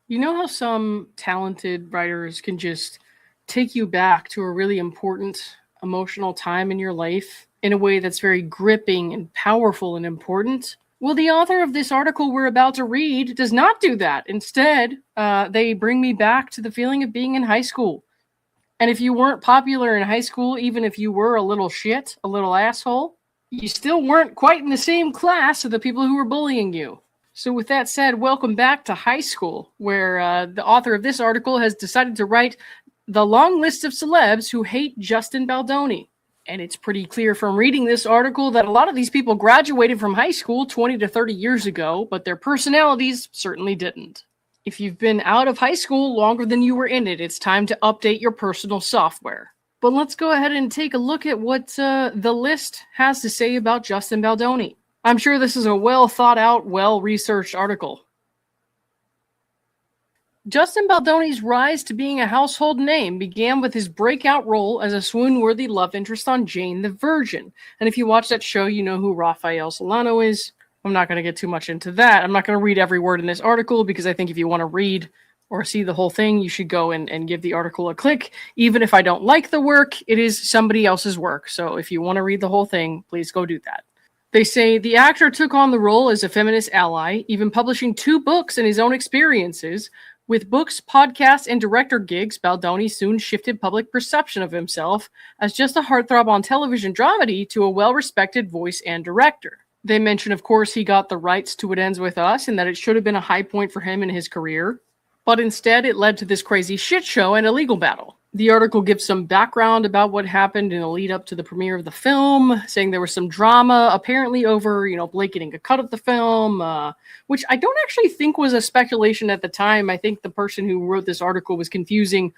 You know how some talented writers can just take you back to a really important emotional time in your life in a way that's very gripping and powerful and important? Well, the author of this article we're about to read does not do that. Instead, they bring me back to the feeling of being in high school. And if you weren't popular in high school, even if you were a little shit, a little asshole, you still weren't quite in the same class as the people who were bullying you. So, with that said, welcome back to high school, where the author of this article has decided to write the long list of celebs who hate Justin Baldoni. And it's pretty clear from reading this article that a lot of these people graduated from high school 20 to 30 years ago, but their personalities certainly didn't. If you've been out of high school longer than you were in it, it's time to update your personal software. But let's go ahead and take a look at what the list has to say about Justin Baldoni. I'm sure this is a well thought out, well researched article. Justin Baldoni's rise to being a household name began with his breakout role as a swoon-worthy love interest on Jane the Virgin. And if you watch that show, you know who Rafael Solano is. I'm not going to get too much into that. I'm not going to read every word in this article because I think if you want to read or see the whole thing, you should go and give the article a click. Even if I don't like the work, it is somebody else's work. So if you want to read the whole thing, please go do that. They say the actor took on the role as a feminist ally, even publishing 2 books in his own experiences. With books, podcasts, and director gigs, Baldoni soon shifted public perception of himself as just a heartthrob on television dramedy to a well-respected voice and director. They mention, of course, he got the rights to It Ends With Us and that it should have been a high point for him in his career. But instead, it led to this crazy shit show and a legal battle. The article gives some background about what happened in the lead up to the premiere of the film, saying there was some drama apparently over, Blake getting a cut of the film, which I don't actually think was a speculation at the time. I think the person who wrote this article was confusing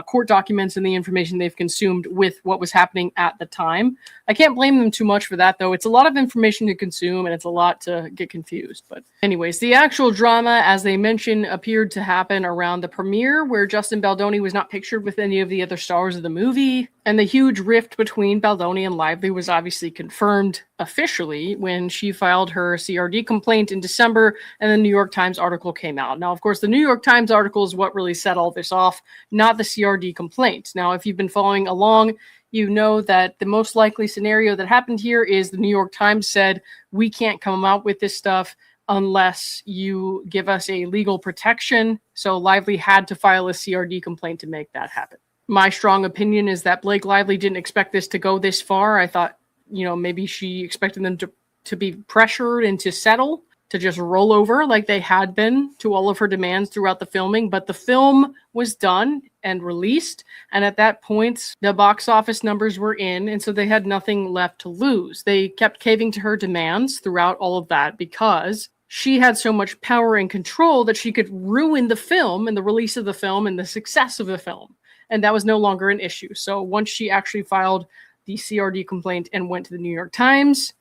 court documents and the information they've consumed with what was happening at the time. I can't blame them too much for that, though. It's a lot of information to consume, and it's a lot to get confused. But anyways, the actual drama, as they mention, appeared to happen around the premiere, where Justin Baldoni was not pictured with any of the other stars of the movie, and the huge rift between Baldoni and Lively was obviously confirmed officially when she filed her CRD complaint in December, and the New York Times article came out. Now, of course, the New York Times article is what really set all this off, not the CRD complaint. Now, if you've been following along, you know that the most likely scenario that happened here is the New York Times said, we can't come out with this stuff unless you give us a legal protection. So Lively had to file a CRD complaint to make that happen. My strong opinion is that Blake Lively didn't expect this to go this far. I thought, maybe she expected them to be pressured and to settle, to just roll over like they had been to all of her demands throughout the filming. But the film was done and released. And at that point, the box office numbers were in. And so they had nothing left to lose. They kept caving to her demands throughout all of that because she had so much power and control that she could ruin the film and the release of the film and the success of the film. And that was no longer an issue. So once she actually filed the CRD complaint and went to the New York Times,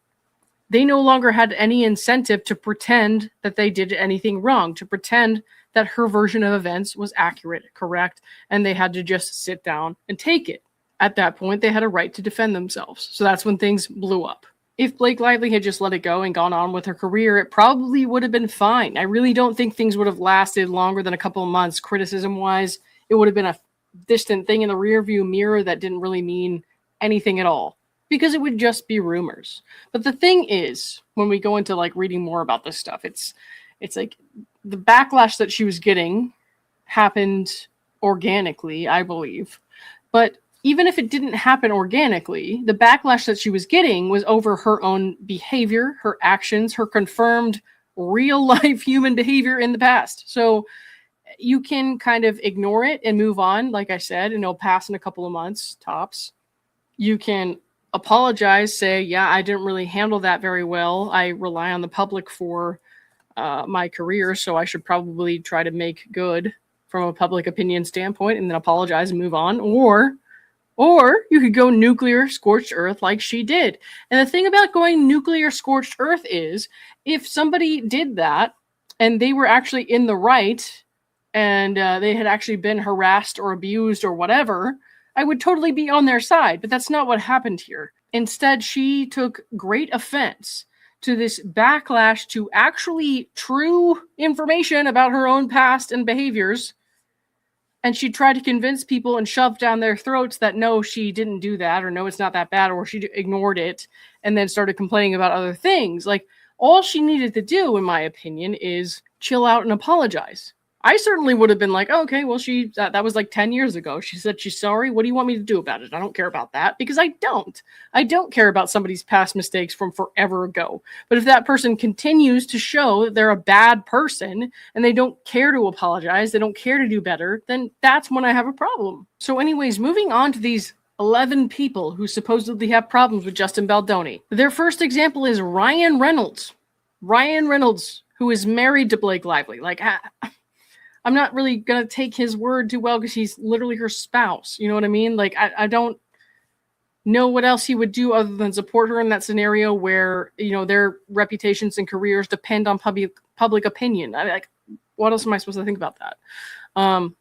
they no longer had any incentive to pretend that they did anything wrong, to pretend that her version of events was accurate, correct, and they had to just sit down and take it. At that point, they had a right to defend themselves. So that's when things blew up. If Blake Lively had just let it go and gone on with her career, it probably would have been fine. I really don't think things would have lasted longer than a couple of months, criticism-wise. It would have been a distant thing in the rearview mirror that didn't really mean anything at all, because it would just be rumors. But the thing is, when we go into reading more about this stuff, it's like the backlash that she was getting happened organically, I believe. But even if it didn't happen organically, the backlash that she was getting was over her own behavior, her actions, her confirmed real life human behavior in the past. So you can kind of ignore it and move on, like I said, and it'll pass in a couple of months, tops. You can apologize, say, yeah, I didn't really handle that very well. I rely on the public for my career, so I should probably try to make good from a public opinion standpoint and then apologize and move on. Or you could go nuclear scorched earth like she did. And the thing about going nuclear scorched earth is if somebody did that and they were actually in the right and they had actually been harassed or abused or whatever, I would totally be on their side. But that's not what happened here. Instead, she took great offense to this backlash to actually true information about her own past and behaviors. And she tried to convince people and shove down their throats that no, she didn't do that, or no, it's not that bad, or she ignored it, and then started complaining about other things. Like, all she needed to do, in my opinion, is chill out and apologize. I certainly would have been like, oh, okay, well, that was like 10 years ago. She said she's sorry. What do you want me to do about it? I don't care about that, because I don't. I don't care about somebody's past mistakes from forever ago. But if that person continues to show that they're a bad person and they don't care to apologize, they don't care to do better, then that's when I have a problem. So anyways, moving on to these 11 people who supposedly have problems with Justin Baldoni. Their first example is Ryan Reynolds. Ryan Reynolds, who is married to Blake Lively. Like, I'm not really going to take his word too well because he's literally her spouse. You know what I mean? Like, I don't know what else he would do other than support her in that scenario where, you know, their reputations and careers depend on public opinion. Like, what else am I supposed to think about that?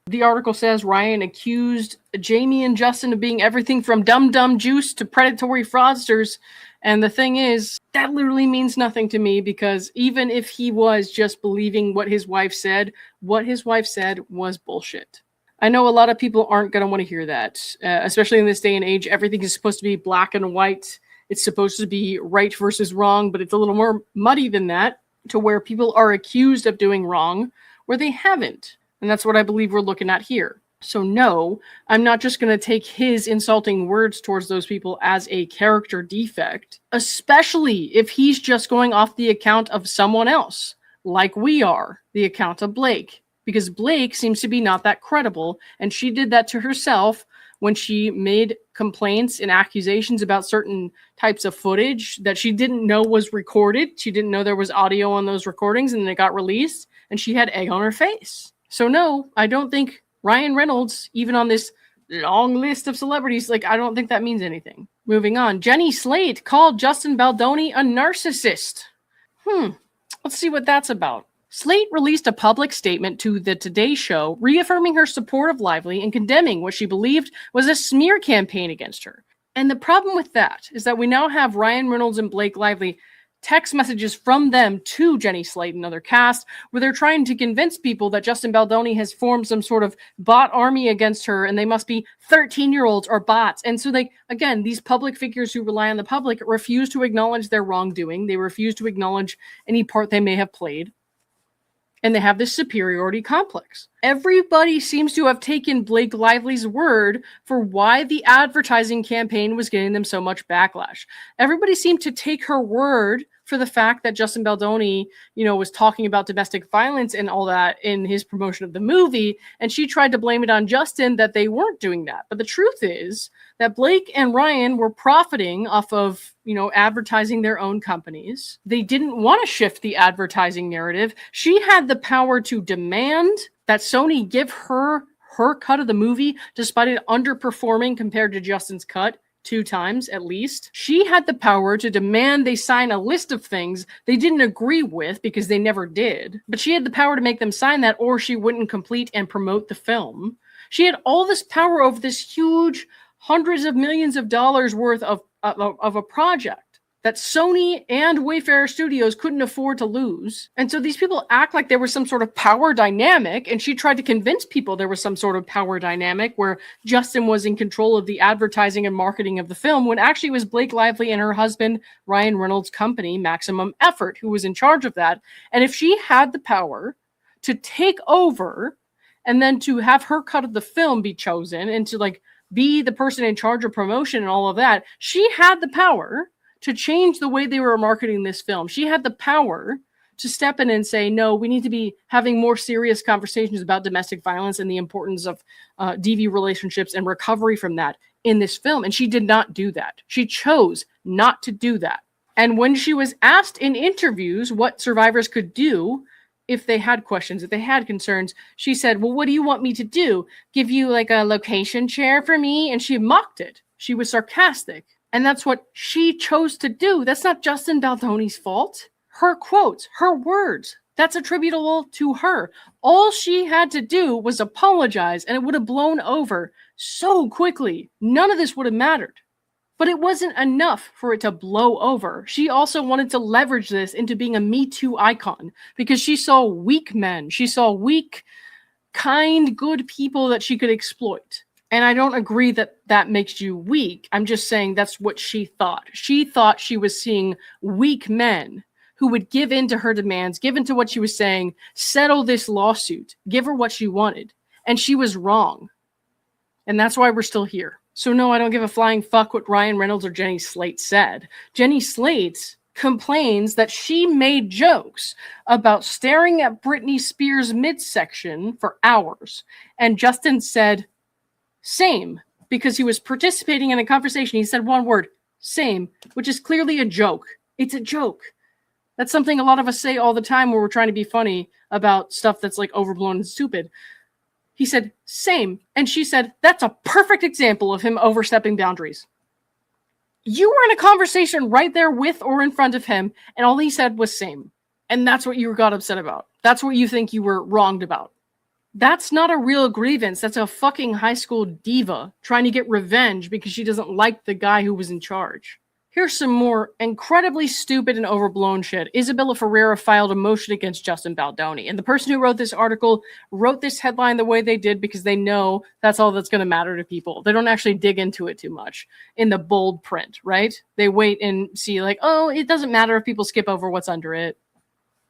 The article says Ryan accused Jamie and Justin of being everything from dumb juice to predatory fraudsters. And the thing is, that literally means nothing to me, because even if he was just believing what his wife said was bullshit. I know a lot of people aren't going to want to hear that, especially in this day and age. Everything is supposed to be black and white. It's supposed to be right versus wrong, but it's a little more muddy than that, to where people are accused of doing wrong where they haven't. And that's what I believe we're looking at here. So no, I'm not just going to take his insulting words towards those people as a character defect, especially if he's just going off the account of someone else, like we are, the account of Blake. Because Blake seems to be not that credible, and she did that to herself when she made complaints and accusations about certain types of footage that she didn't know was recorded. She didn't know there was audio on those recordings, and then it got released, and she had egg on her face. So no, I don't think Ryan Reynolds, even on this long list of celebrities, like, I don't think that means anything. Moving on. Jenny Slate called Justin Baldoni a narcissist. Let's see what that's about. Slate released a public statement to the Today Show reaffirming her support of Lively and condemning what she believed was a smear campaign against her. And the problem with that is that we now have Ryan Reynolds and Blake Lively text messages from them to Jenny Slate and other cast, where they're trying to convince people that Justin Baldoni has formed some sort of bot army against her, and they must be 13-year-olds or bots. And so again, these public figures who rely on the public refuse to acknowledge their wrongdoing. They refuse to acknowledge any part they may have played. And they have this superiority complex. Everybody seems to have taken Blake Lively's word for why the advertising campaign was getting them so much backlash. Everybody seemed to take her word for the fact that Justin Baldoni, was talking about domestic violence and all that in his promotion of the movie, and she tried to blame it on Justin that they weren't doing that. But the truth is that Blake and Ryan were profiting off of, advertising their own companies. They didn't want to shift the advertising narrative. She had the power to demand that Sony give her cut of the movie, despite it underperforming compared to Justin's cut 2 times at least. She had the power to demand they sign a list of things they didn't agree with, because they never did. But she had the power to make them sign that, or she wouldn't complete and promote the film. She had all this power over this huge hundreds of millions of dollars worth of a project that Sony and Wayfarer Studios couldn't afford to lose. And so these people act like there was some sort of power dynamic, and she tried to convince people there was some sort of power dynamic where Justin was in control of the advertising and marketing of the film, when actually it was Blake Lively and her husband, Ryan Reynolds' company, Maximum Effort, who was in charge of that. And if she had the power to take over and then to have her cut of the film be chosen and to be the person in charge of promotion and all of that, she had the power to change the way they were marketing this film. She had the power to step in and say, no, we need to be having more serious conversations about domestic violence and the importance of DV relationships and recovery from that in this film. And she did not do that. She chose not to do that. And when she was asked in interviews what survivors could do if they had questions, if they had concerns, she said, well, what do you want me to do? Give you a location share for me? And she mocked it. She was sarcastic. And that's what she chose to do. That's not Justin Baldoni's fault. Her quotes, her words, that's attributable to her. All she had to do was apologize, and it would have blown over so quickly. None of this would have mattered. But it wasn't enough for it to blow over. She also wanted to leverage this into being a Me Too icon because she saw weak men. She saw weak, kind, good people that she could exploit. And I don't agree that that makes you weak. I'm just saying that's what she thought. She thought she was seeing weak men who would give in to her demands, give in to what she was saying, settle this lawsuit, give her what she wanted. And she was wrong. And that's why we're still here. So no, I don't give a flying fuck what Ryan Reynolds or Jenny Slate said. Jenny Slate complains that she made jokes about staring at Britney Spears' midsection for hours. And Justin said, same, because he was participating in a conversation. He said one word, same, which is clearly a joke. It's a joke. That's something a lot of us say all the time where we're trying to be funny about stuff that's like overblown and stupid. He said, same. And she said, that's a perfect example of him overstepping boundaries. You were in a conversation right there with or in front of him, and all he said was same. And that's what you got upset about. That's what you think you were wronged about. That's not a real grievance. That's a fucking high school diva trying to get revenge because she doesn't like the guy who was in charge. Here's some more incredibly stupid and overblown shit. Isabela Ferrer filed a motion against Justin Baldoni. And the person who wrote this article wrote this headline the way they did because they know that's all that's going to matter to people. They don't actually dig into it too much in the bold print, right? They wait and see like, oh, it doesn't matter if people skip over what's under it.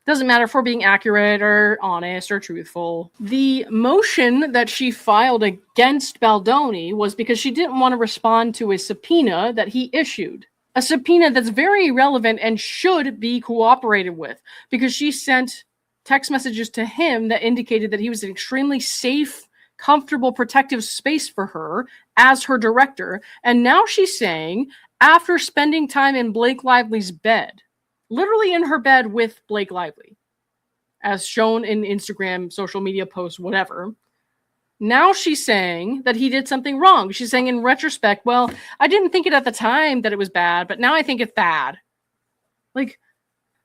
Doesn't matter if we're being accurate or honest or truthful. The motion that she filed against Baldoni was because she didn't want to respond to a subpoena that he issued. A subpoena that's very relevant and should be cooperated with because she sent text messages to him that indicated that he was an extremely safe, comfortable, protective space for her as her director. And now she's saying, after spending time in Blake Lively's bed, literally in her bed with Blake Lively, as shown in Instagram, social media posts, whatever. Now she's saying that he did something wrong. She's saying in retrospect, well, I didn't think it at the time that it was bad, but now I think it's bad. Like,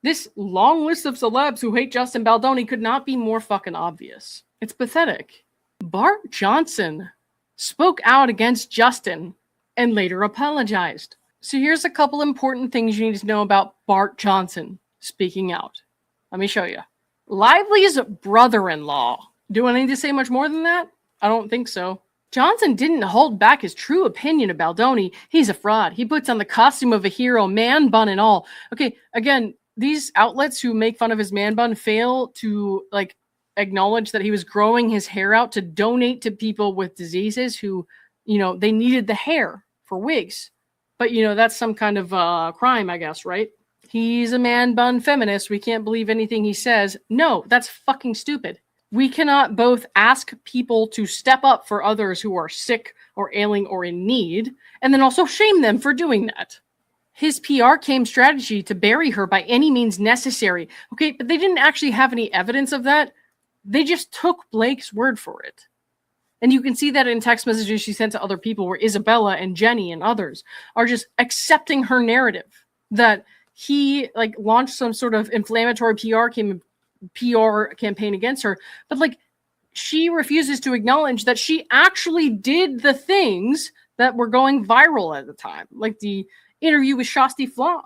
this long list of celebs who hate Justin Baldoni could not be more fucking obvious. It's pathetic. Bart Johnson spoke out against Justin and later apologized. So here's a couple important things you need to know about Bart Johnson speaking out. Let me show you. Lively's brother-in-law. Do I need to say much more than that? I don't think so. Johnson didn't hold back his true opinion of Baldoni. He's a fraud. He puts on the costume of a hero, man bun and all. Okay, again, these outlets who make fun of his man bun fail to acknowledge that he was growing his hair out to donate to people with diseases who, they needed the hair for wigs. But, that's some kind of crime, I guess, right? He's a man bun feminist. We can't believe anything he says. No, that's fucking stupid. We cannot both ask people to step up for others who are sick or ailing or in need, and then also shame them for doing that. His PR came strategy to bury her by any means necessary. Okay, but they didn't actually have any evidence of that. They just took Blake's word for it. And you can see that in text messages she sent to other people where Isabela and Jenny and others are just accepting her narrative that he launched some sort of inflammatory PR campaign against her. But she refuses to acknowledge that she actually did the things that were going viral at the time. Like the interview with Shasti Flaw.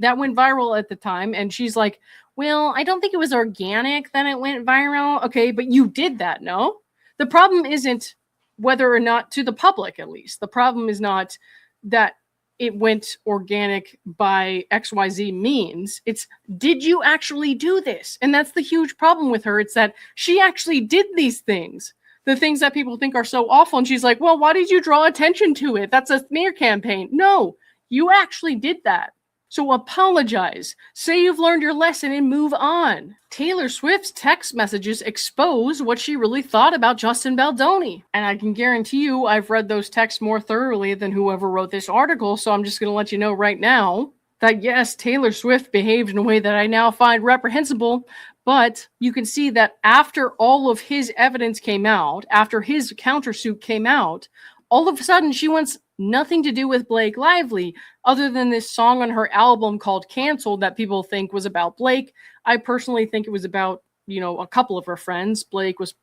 That went viral at the time. And she's like, well, I don't think it was organic that it went viral. Okay, but you did that, no? The problem isn't whether or not, to the public at least, the problem is not that it went organic by XYZ means. It's, did you actually do this? And that's the huge problem with her. It's that she actually did these things. The things that people think are so awful. And she's like, well, why did you draw attention to it? That's a smear campaign. No, you actually did that. So apologize. Say you've learned your lesson and move on. Taylor Swift's text messages expose what she really thought about Justin Baldoni. And I can guarantee you I've read those texts more thoroughly than whoever wrote this article, so I'm just going to let you know right now that yes, Taylor Swift behaved in a way that I now find reprehensible, but you can see that after all of his evidence came out, after his countersuit came out, all of a sudden she wants nothing to do with Blake Lively other than this song on her album called Canceled that people think was about Blake. I personally think it was about, a couple of her friends. Blake was,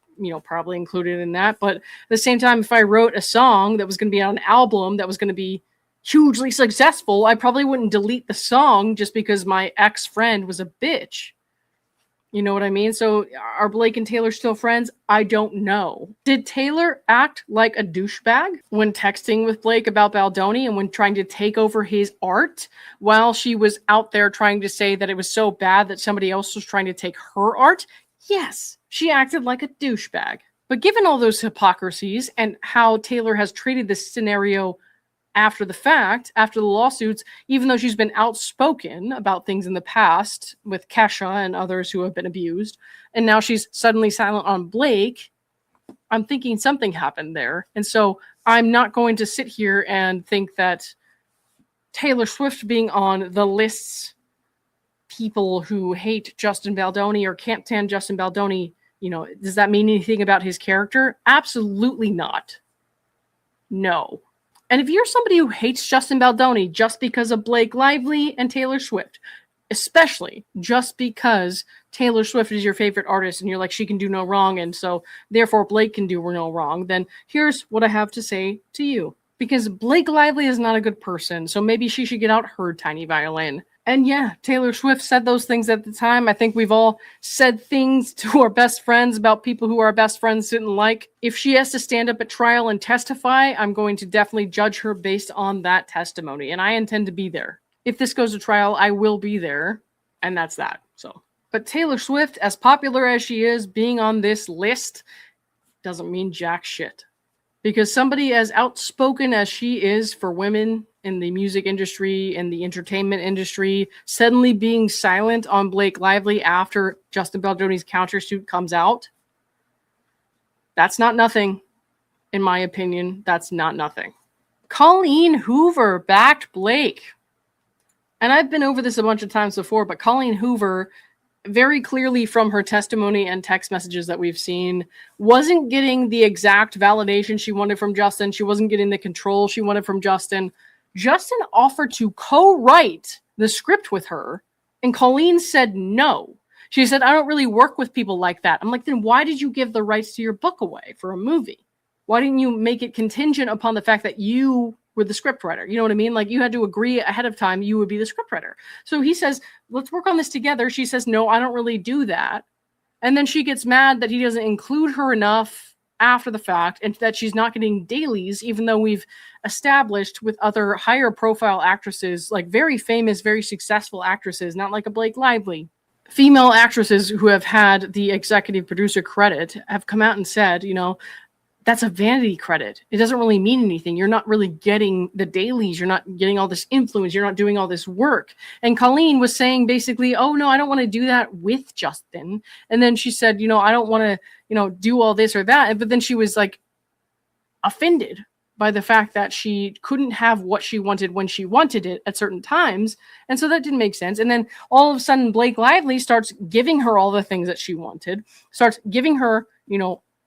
probably included in that. But at the same time, if I wrote a song that was going to be on an album that was going to be, hugely successful, I probably wouldn't delete the song just because my ex-friend was a bitch. You know what I mean? So are Blake and Taylor still friends? I don't know. Did Taylor act like a douchebag when texting with Blake about Baldoni and when trying to take over his art while she was out there trying to say that it was so bad that somebody else was trying to take her art? Yes, she acted like a douchebag. But given all those hypocrisies and how Taylor has treated this scenario after the fact, after the lawsuits, even though she's been outspoken about things in the past with Kesha and others who have been abused, and now she's suddenly silent on Blake, I'm thinking something happened there. And so I'm not going to sit here and think that Taylor Swift being on the lists, people who hate Justin Baldoni or can't stand Justin Baldoni, does that mean anything about his character? Absolutely not. No. And if you're somebody who hates Justin Baldoni just because of Blake Lively and Taylor Swift, especially just because Taylor Swift is your favorite artist and you're like, she can do no wrong, and so therefore Blake can do no wrong, then here's what I have to say to you. Because Blake Lively is not a good person, so maybe she should get out her tiny violin. And yeah, Taylor Swift said those things at the time. I think we've all said things to our best friends about people who our best friends didn't like. If she has to stand up at trial and testify, I'm going to definitely judge her based on that testimony. And I intend to be there. If this goes to trial, I will be there. And that's that. But Taylor Swift, as popular as she is, being on this list doesn't mean jack shit. Because somebody as outspoken as she is for women in the music industry and the entertainment industry, suddenly being silent on Blake Lively after Justin Baldoni's countersuit comes out, that's not nothing. In my opinion, that's not nothing. Colleen Hoover backed Blake. And I've been over this a bunch of times before, but Colleen Hoover, very clearly from her testimony and text messages that we've seen, wasn't getting the exact validation she wanted from Justin. She wasn't getting the control she wanted from Justin. Justin offered to co-write the script with her, and Colleen said no. She said, I don't really work with people like that. I'm like, then why did you give the rights to your book away for a movie? Why didn't you make it contingent upon the fact that you were the scriptwriter? You know what I mean? Like, you had to agree ahead of time you would be the scriptwriter. So he says, let's work on this together. She says, no, I don't really do that. And then she gets mad that he doesn't include her enough after the fact and that she's not getting dailies, even though we've established with other higher profile actresses, like very famous, very successful actresses, not like a Blake Lively. Female actresses who have had the executive producer credit have come out and said, that's a vanity credit. It doesn't really mean anything. You're not really getting the dailies. You're not getting all this influence. You're not doing all this work. And Colleen was saying basically, oh, no, I don't want to do that with Justin. And then she said, I don't want to, do all this or that. But then she was like offended by the fact that she couldn't have what she wanted when she wanted it at certain times. And so that didn't make sense. And then all of a sudden, Blake Lively starts giving her all the things that she wanted, starts giving her,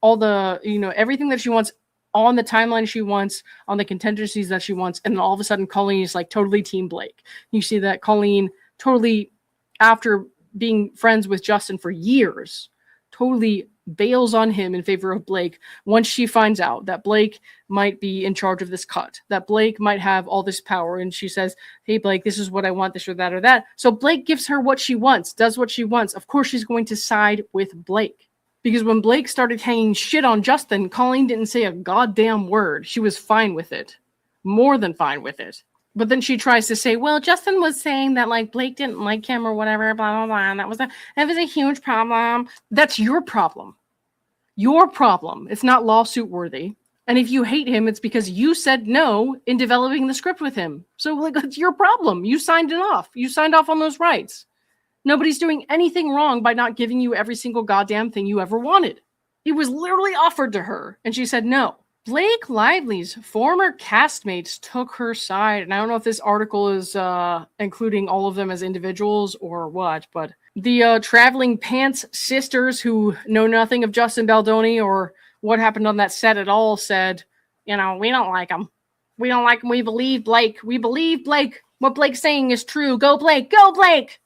all the, everything that she wants on the timeline she wants, on the contingencies that she wants. And then all of a sudden, Colleen is like totally Team Blake. You see that Colleen totally, after being friends with Justin for years, totally bails on him in favor of Blake once she finds out that Blake might be in charge of this cut, that Blake might have all this power. And she says, hey, Blake, this is what I want, this or that or that. So Blake gives her what she wants, does what she wants. Of course, she's going to side with Blake. Because when Blake started hanging shit on Justin, Colleen didn't say a goddamn word. She was fine with it. More than fine with it. But then she tries to say, well, Justin was saying that like Blake didn't like him or whatever, blah, blah, blah. And that was a huge problem. That's your problem. Your problem. It's not lawsuit worthy. And if you hate him, it's because you said no in developing the script with him. So like, that's your problem. You signed it off. You signed off on those rights. Nobody's doing anything wrong by not giving you every single goddamn thing you ever wanted. It was literally offered to her, and she said no. Blake Lively's former castmates took her side, and I don't know if this article is including all of them as individuals or what, but the Traveling Pants sisters who know nothing of Justin Baldoni or what happened on that set at all said, we don't like him. We don't like him. We believe Blake. We believe Blake. What Blake's saying is true. Go Blake. Go Blake.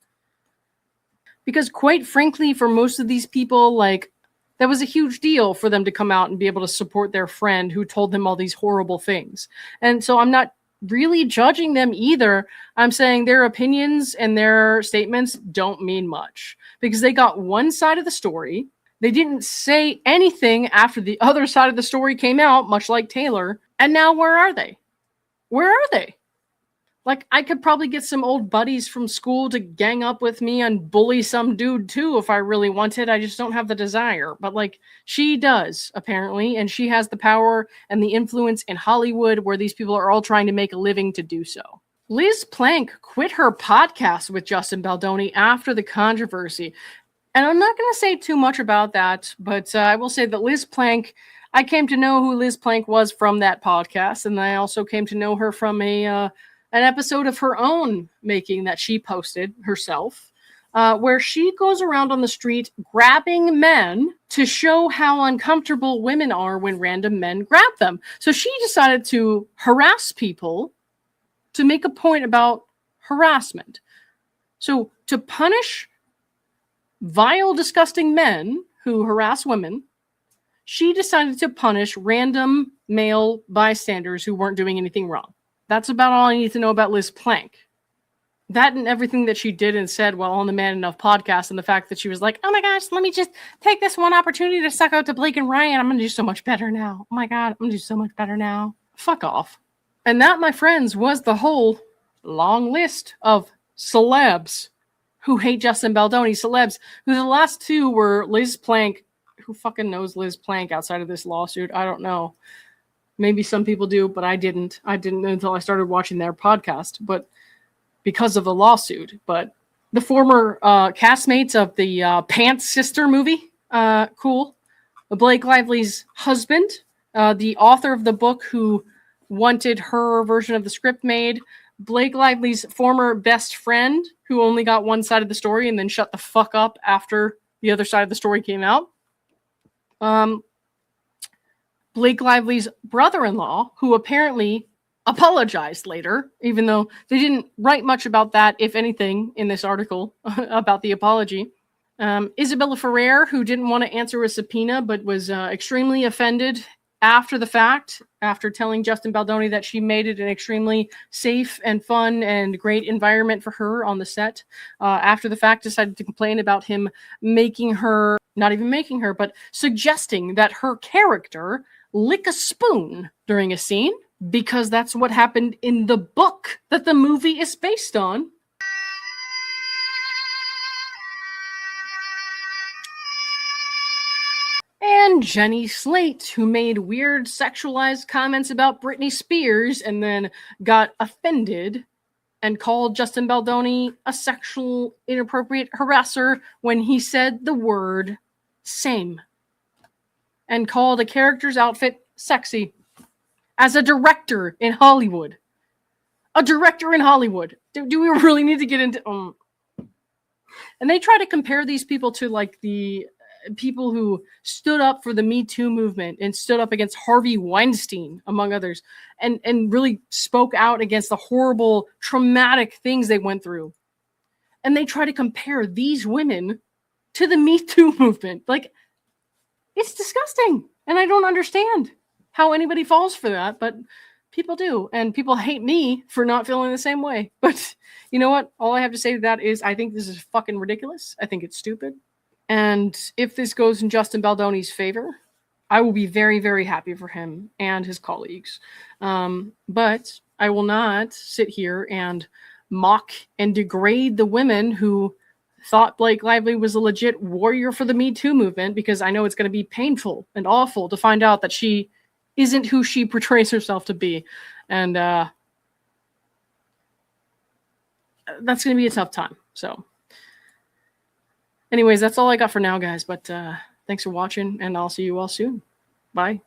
Because quite frankly, for most of these people, like, that was a huge deal for them to come out and be able to support their friend who told them all these horrible things. And so I'm not really judging them either. I'm saying their opinions and their statements don't mean much because they got one side of the story. They didn't say anything after the other side of the story came out, much like Taylor. And now where are they? Where are they? Like, I could probably get some old buddies from school to gang up with me and bully some dude too if I really wanted. I just don't have the desire. But, like, she does, apparently, and she has the power and the influence in Hollywood where these people are all trying to make a living to do so. Liz Plank quit her podcast with Justin Baldoni after the controversy. And I'm not going to say too much about that, but I will say that Liz Plank, I came to know who Liz Plank was from that podcast, and I also came to know her from an episode of her own making that she posted herself, where she goes around on the street grabbing men to show how uncomfortable women are when random men grab them. So she decided to harass people to make a point about harassment. So to punish vile, disgusting men who harass women, she decided to punish random male bystanders who weren't doing anything wrong. That's about all I need to know about Liz Plank. That and everything that she did and said while on the Man Enough podcast, and the fact that she was like, oh my gosh, let me just take this one opportunity to suck out to Blake and Ryan. I'm going to do so much better now. Oh my God, I'm going to do so much better now. Fuck off. And that, my friends, was the whole long list of celebs who hate Justin Baldoni. Celebs, who the last two were Liz Plank. Who fucking knows Liz Plank outside of this lawsuit? I don't know. Maybe some people do, but I didn't. I didn't until I started watching their podcast, but because of the lawsuit. But the former castmates of the Pants Sister movie, cool. Blake Lively's husband, the author of the book who wanted her version of the script made. Blake Lively's former best friend who only got one side of the story and then shut the fuck up after the other side of the story came out. Blake Lively's brother-in-law, who apparently apologized later, even though they didn't write much about that, if anything, in this article about the apology. Isabela Ferrer, who didn't want to answer a subpoena, but was extremely offended after the fact, after telling Justin Baldoni that she made it an extremely safe and fun and great environment for her on the set. After the fact, decided to complain about him making her, not even making her, but suggesting that her character lick a spoon during a scene, because that's what happened in the book that the movie is based on. And Jenny Slate, who made weird sexualized comments about Britney Spears and then got offended and called Justin Baldoni a sexual inappropriate harasser when he said the word same, and called a character's outfit sexy. As a director in Hollywood. A director in Hollywood. Do we really need to get into... And they try to compare these people to, like, the people who stood up for the Me Too movement and stood up against Harvey Weinstein, among others, and really spoke out against the horrible, traumatic things they went through. And they try to compare these women to the Me Too movement. Like, it's disgusting. And I don't understand how anybody falls for that, but people do. And people hate me for not feeling the same way. But you know what? All I have to say to that is I think this is fucking ridiculous. I think it's stupid. And if this goes in Justin Baldoni's favor, I will be very, very happy for him and his colleagues. But I will not sit here and mock and degrade the women who thought Blake Lively was a legit warrior for the Me Too movement, because I know it's going to be painful and awful to find out that she isn't who she portrays herself to be. And that's going to be a tough time. So anyways, that's all I got for now, guys. But thanks for watching, and I'll see you all soon. Bye.